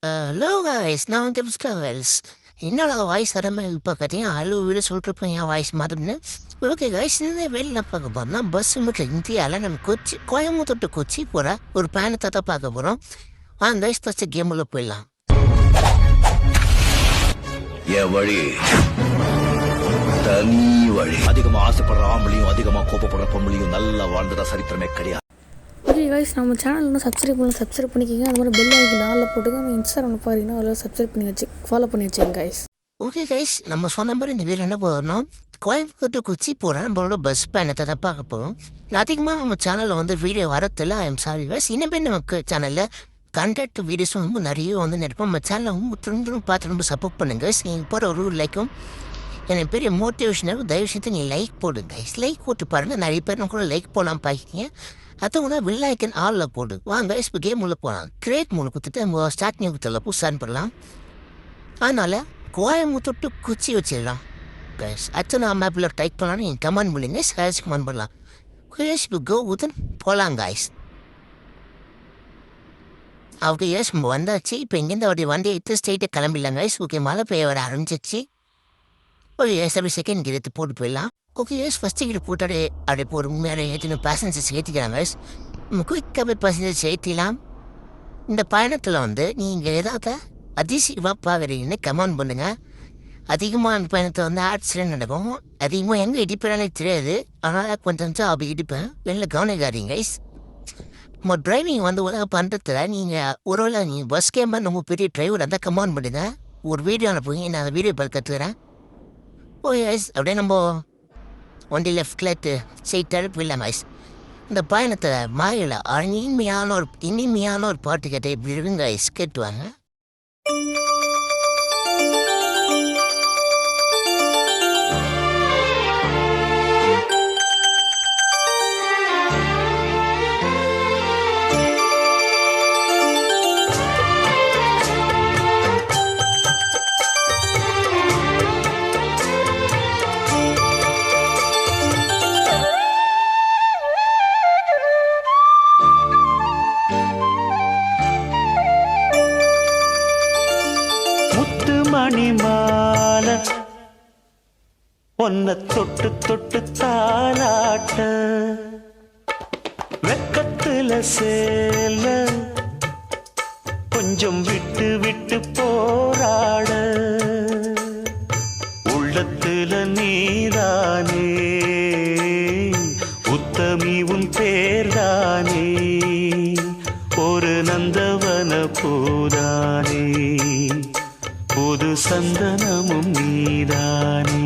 Hello guys, நான் வந்து mister's. என்னோட வாய்ஸ் அருமை இப்போ பார்த்தீங்கன்னா ஹலோ வீடு சொல்லிட்டுருப்பேன் என் வாய்ஸ் மாதிரின்னு. ஓகே காய்ஸ், இந்த வெளியில் பார்க்க போகிறோம்னா பஸ் மட்டும் இந்தியாவில் நம்ம கோயம்புத்தூர் டு கொச்சி போகிற ஒரு பயணத்தை தான் பார்க்க போகிறோம். அந்த வயசு ஃபஸ்ட்டு கேமில் போயிடலாம். என் வழி தனி வழி. அதிகமா ஆசைப்படுற ஆம்பளையும் அதிகமா கோபப்படுற பொம்பளையும் நல்லா வாழ்ந்ததா சரித்திரமே கிடையாது. ஓகே கைஸ், நம்ம சேனல் இன்னும் சப்ஸ்கிரைப் பண்ணிக்கோங்க. அது மாதிரி பெல் ஐக்கன் ஆளில் போட்டுங்க. நம்ம இன்ஸ்டாகிராம் பாருங்கன்னா அதில் சப்ஸ்கிரைப் பண்ணி ஃபாலோ பண்ணி வச்சுங்க கைஸ். ஓகே கைஸ், நம்ம சொன்ன மாதிரி இந்த வீடு என்ன போகிறோம், கோயம்புத்தூர் டு கொச்சி போகிறேன். நம்மளோட பஸ் பயணத்தை தான் பார்க்க போகிறோம். அதிகமாக நம்ம சேனலில் வந்து வீடியோ வரதில்லை. I am sorry guys. இனிமேல் நமக்கு சேனலில் கண்டென்ட் வீடியோஸும் வந்து நிறைய வந்து நினைப்போம். நம்ம சேனலை திரும்ப பார்த்து ரொம்ப சப்போர்ட் பண்ணுங்க கைஸ். நீங்கள் போகிற ஒரு லைக்கும் எனக்கு பெரிய மோட்டிவேஷனாக. தயவு செய்து நீங்கள் லைக் போடுங்க கைஸ். லைக் போட்டு பாருங்கள். நிறைய பேர் கூட லைக் போடலாம் பார்க்கிங்க. அதுவும் தான் வில்லாய்க்கன் ஆளில் போடு வாங்க. இப்போ கேம் உள்ள போகலாம். கிரேட் மூணு கொடுத்துட்டு நம்ம ஸ்டார்டிங் கொடுத்துல புதுசாக பண்ணலாம். அதனால் கோயம்புத்தூர் டு கொச்சி வச்சிடலாம் கைஸ். அடுத்து நான் மேப்பில் டைப் பண்ணலான்னு நீங்கள் கமெண்ட் பண்ணுங்க. ஸ்கேஸ் கமெண்ட் பண்ணலாம். கைஸ் இப்போ கோ உதன் போகலாம் கைஸ். ஓகே எஸ், நம்ம வந்தாச்சு. இப்போ இங்கேருந்து அப்படி வண்டி எடுத்து ஸ்ட்ரெயிட்டாக கிளம்பிடலாம் கைஸ். ஓகே, மழை பெய்ய வர ஆரம்பிச்சிச்சு. ஓகே எஸ், அப்படி செகண்ட் கிட்ட போட்டு போயிடலாம். ஓகே எஸ், ஃபஸ்ட்டு கிட்ட போட்டாலே அப்படியே போகிற உண்மையான ஏற்றின பேசஞ்சர்ஸ் ஏற்றிக்கலாம் கைஸ். நம்ம குயிக்காக போய் பேசஞ்சர்ஸ் ஏற்றிலாம். இந்த பயணத்தில் வந்து நீங்கள் ஏதாவது அதிசயமாக பார்க்குறீங்கன்னு கமெண்ட் பண்ணுங்கள். அதிகமாக அந்த பயணத்தை வந்து ஆக்சிடென்ட் நடக்கும். அதிகமாக எங்கே இடிப்பேனே தெரியாது. அதனால் கொஞ்சம் அப்படி இடிப்பேன். வெளில கவனிக்காதீங்க கைஸ். நம்ம டிரைவிங் வந்து உலக பண்ணுறதுல நீங்கள் ஒருவேளை நீங்கள் பஸ் கேம்பர் ரொம்ப பெரிய டிரைவர் அந்த கமெண்ட் பண்ணுங்கள். ஒரு வீடியோ அனுப்புங்க, நான் அந்த வீடியோ பார்த்து கற்றுக்கிறேன். ஓகே கைஸ், அப்படியே நம்ம வண்டி லெஃப்ட் ஸ்ட்ரெயிட்டாக போயிடலாம் கைஸ். இந்த பயணத்தை மாயில் இனிமையான ஒரு பாட்டு கேட்டு இப்படி இருக்குங்க கைஸ். கேட்டுவாங்க. மணிமால ஒன்ன தொட்டு தொட்டு தாலாட்ட வெக்கத்துல சேல கொஞ்சம் விட்டு விட்டு போராட உள்ளத்துல நீதானே உத்தமி உன் பேர்தானே ஒரு நந்தவன பூதானே புது சந்தனமும் நீதானே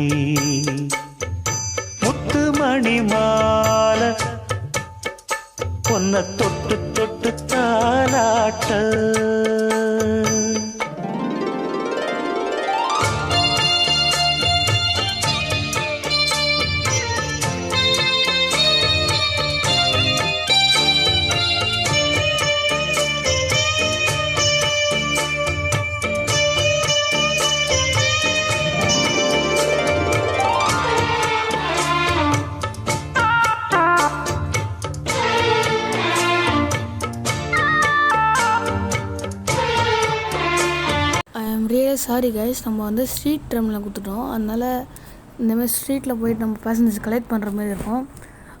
முத்து மணி மால பொன்ன தொட்டு தொட்டு தாலாட்ட. சாரி கைஸ், நம்ம வந்து ஸ்ட்ரீட் ட்ரெயினில் கொடுத்துட்டோம். அதனால் இந்தமாதிரி ஸ்ட்ரீட்டில் போயிட்டு நம்ம பேசஞ்சர்ஸ் கலெக்ட் பண்ணுற மாதிரி இருக்கும்.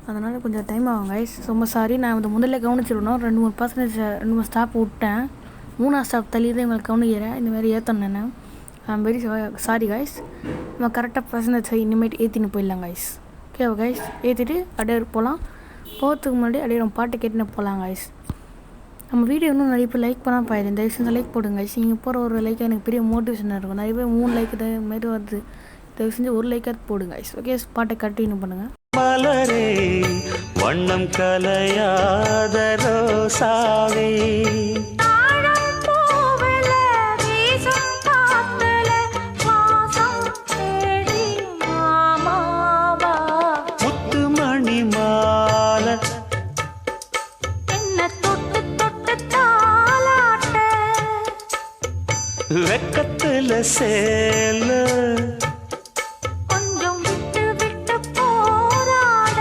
அதனால் கொஞ்சம் டைம் ஆகும் கைஸ். ரொம்ப சாரி. நான் வந்து முதல்ல கவனிச்சிடணும். 2-3 பேசஞ்சர்ஸ் 2-3 ஸ்டாப் விட்டேன். 3ஆவது ஸ்டாப் தள்ளி தான் இவங்களை கவனிக்கிறேன். இந்தமாதிரி ஏற்றணும். நான் ஐம் வெரி சாரி கைஸ். நம்ம கரெக்டாக பேசஞ்சர்ஸை இனிமேட்டு ஏற்றின்னு போயிடலாம் கைஸ். ஓகே கைஸ், ஏற்றிட்டு அப்படியே போகலாம். போகிறதுக்கு முன்னாடி அப்படியே நம்ம பாட்டு கேட்டுன்னு போகலாம் கைஸ். நம்ம வீடியோ இன்னும் நிறைய பேர் லைக் பண்ணால் பாயிருந்தேன். தயவு செஞ்சு லைக் போடுங்க கைஸ். நீங்கள் போகிற ஒரு லைக் எனக்கு பெரிய மோட்டிவேஷனாக இருக்கும். நிறைய பேர் 3 லைக் மாரி வருது. தயவு செஞ்சு ஒரு லைக்காக போடுங்க கைஸ். ஓகே, பாட்டை கண்டினியூ பண்ணுங்கள். மலரே வண்ணம் கலையாத ரோசாவே வெக்கத்துல சேல கொஞ்சம் விட்டு விட்டு போராட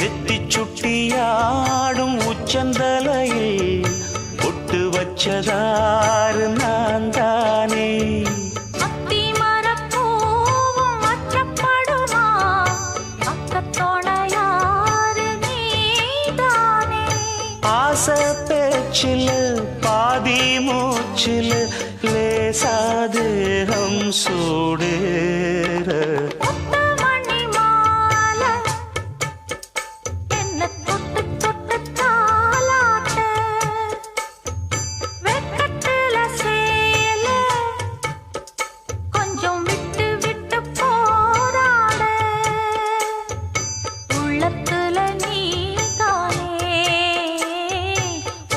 நெத்தி சுட்டியாடும் உச்சந்தலையில் பொட்டு வச்சதாறு நான் தானே. அத்தி மரப்பூவும் அச்சப்படுமா பக்கத்தோணையாறு நீதானே. ஆசை பேச்சில் பாதி மூச்சில் லேசாதேகம் சூடேற. முத்துமணி மாலை என்ன தொட்டு தொட்டு தாலாட்ட. வெட்கத்துல சேல கொஞ்சம் விட்டு விட்டு போராட. உள்ளத்துல நீதானே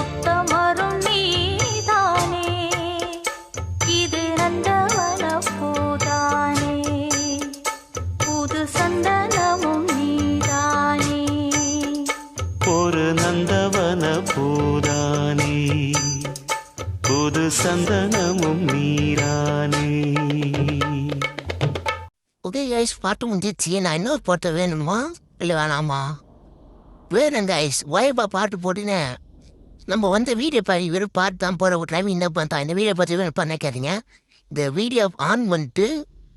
உத்தமரும் நீதானே. இது நந்தவன பூதானே புது சந்தனமும் நீதானே. ஒரு நந்தவன பூதானே புது சந்தனமும் நீரானே. ஓகே கைஸ், பாட்டு முடிஞ்சிச்சு. நான் இன்னொரு பாட்டு வேணுமா இல்லை வேணாமா? வேணும் கைஸ். வைபா பாட்டு போட்டுனேன். நம்ம வீடியோ பாடி வெறும் பாட்டு தான் போகிற ஒரு டைம் என்ன பார்த்தா இந்த வீடியோ பார்த்து வேணும் நினைக்காதீங்க. இந்த வீடியோ ஆன் பண்ணிட்டு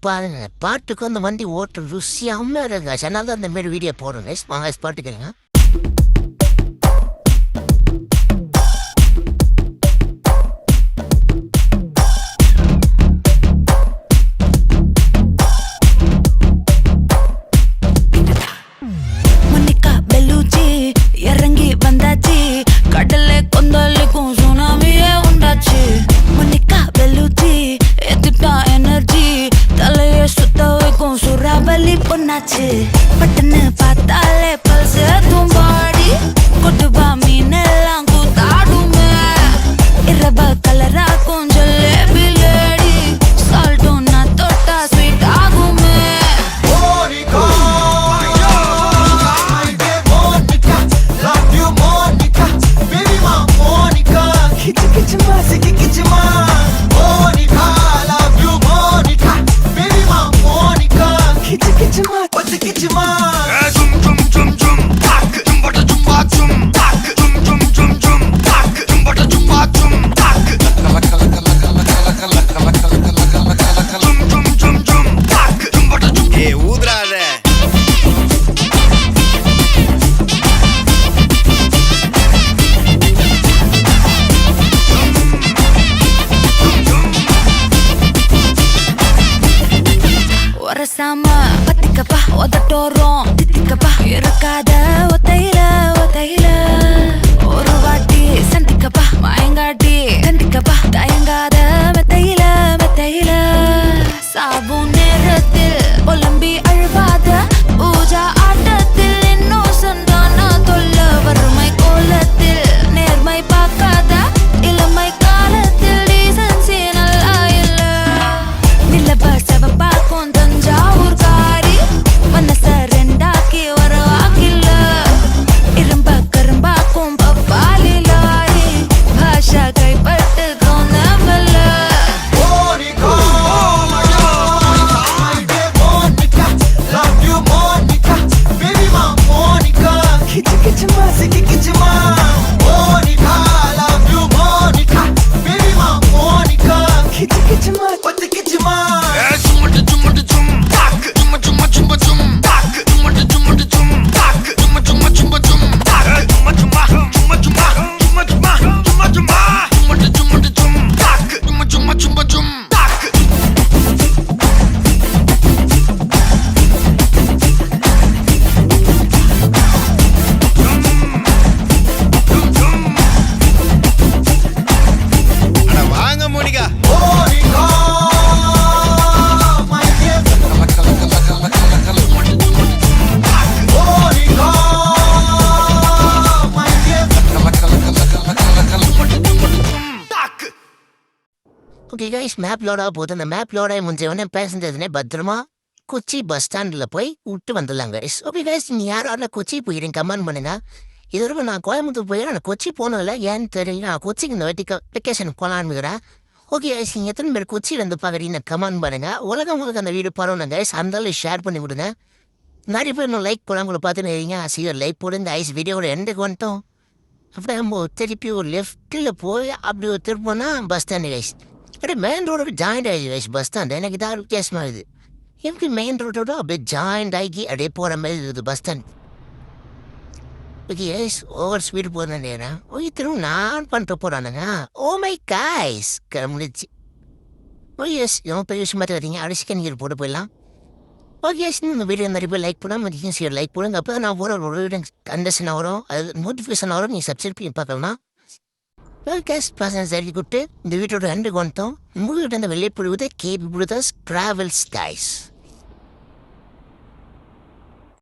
பாருங்க. பாட்டுக்கு அந்த வண்டி ஓட்டுற ருசியாமல் இருக்கு கைஸ். அதனால தான் அந்த மாரி வீடியோ போடுறோம் கைஸ். வாங்க கைஸ், பாட்டு கேளுங்க. மன்னிக்கா பெல்லூச்சி இறங்கி வந்தாச்சு. கடல்ல கொந்தளிக்கும் சுனாமியே உண்டாச்சு. மன்னிக்கா பெல்லூச்சி எத்துட்டா எனர்ஜி. தலைய சுத்த வைக்கும் சுறாவலி பொண்ணாச்சு. பட்டுன்னு பார்த்தாலே பல்ஸ் தூம்பாடி. கொட்டுபா மீனெல்லாம் கூத்தாடுமே. இரவ கலராக்கும் ஜல்லேபி லேடி. சால்ட்டும் நான் தொட்டா ஸ்வீட் ஆகுமே. ஊதுறாத. ஒரசாம பத்திக்கப்பா உதட்டோரம் தித்திக்கப்பா. இருக்காத ஒத்தையில ஒத்தையில ஒரு வாட்டி சந்திக்கப்பா. மயங்காட்டி கந்திக்கப்பா. தயங்காத மெத்தையில மெத்தையில. சாபும் நேரத்தில் புலம்பி அழுவாத. பூஜா ஆட்டத்தில் இன்னும் சொந்தானா தொல்ல. வறுமை கோலத்தில் நேர்மை பார்க்காத. இளமை காலத்தில் டீசன்சி நல்லா இல்ல. நிலவ செவப்பாக்கும் தஞ்சாவூர் காரி. மனச ரெண்டாக்கி வர வாக்கில்ல. இரும்ப கரும்பாக்கும் பப்பாளி லாரி. பாஷா கைப்பட்டு கோணவல்ல. ஓகே கைஸ், மேப் லோடாக போகுது. அந்த மேப் லோடாக முடிஞ்சவொடனே பேசஞ்சர்ஸ்னே பத்திரமா கொச்சி பஸ் ஸ்டாண்டில் போய் விட்டு வந்துடலாம் கைஸ். ஓகே கைஸ், நீங்கள் யாராவது கொச்சி போயிடுங்க கமெண்ட் பண்ணுங்க. இதோட நான் கோயம்புத்தூர் போய் நான் கொச்சி போனதில்ல, ஏன்னு தெரியல. நான் கொச்சிக்கு இந்த வாட்டி வெக்கேஷன் போகலான்னுக்கிறேன். ஓகே கைஸ், நீங்கள் எத்தனை பேர் கொச்சியில் இருந்து பார்க்குறீங்கன்னு கமெண்ட் பண்ணுங்கள். உலகம் அந்த வீடு பரவணும் கைஸ். அந்தாலும் ஷேர் பண்ணி விடுங்க. நிறைய பேர் இன்னும் லைக் போடாம பார்த்துன்னு இருக்கீங்க. சீக்கிரம் லைக் போடுங்க ஐஸ். வீடியோட எண்டுக்கு வந்துட்டோம். அப்படியே நம்ம திருப்பி ஒரு லெஃப்ட்டில் போய் அப்படி ஒரு திருப்போனா பஸ் ஸ்டாண்டு கைஸ். அப்படியே மெயின் ரோடோட ஜாயிண்ட் ஆகிடுச்சு கைஸ் பஸ் ஸ்டாண்டு. எனக்கு இதாக வித்தியாசமாக இருக்குது. எப்படி மெயின் ரோட்டோட அப்படியே ஜாயிண்ட் ஆகி அப்படியே போகிற மாதிரி இருக்குது bus stand. Okay guys, over speed போகிறேன் நேரம். ஓகே திரும்ப நான் பண்ணிட்டு போகிறானுங்க. ஓ மை காய்ஸ் முடிச்சு. ஓகே எஸ் ரொம்ப பெரிய விஷயம் பார்த்து வரீங்க. அப்படி சிக்கன் கீரை போட்டு போயிடலாம். ஓகே எஸ், இந்த வீடியோ நிறைய பேர் லைக் பண்ணால் மதியம் சரி லைக் போடுங்க. அப்போ நான் போகிற ஒரு வீடியோ கண்டஷன் வரும், அது நோட்டிஃபிகேஷன் வரும். நீங்கள் சப்ஸ்கிரைப் பண்ணி பார்க்கலாம். கேஸ் பர்சன்ஸ் எழுதி கொடுத்து இந்த வீட்டோட ரெண்டு கொண்டோம். உங்கள்கிட்ட அந்த வெளியே போடுவது கேபி பிரதர்ஸ் ட்ராவல்ஸ் கைஸ்.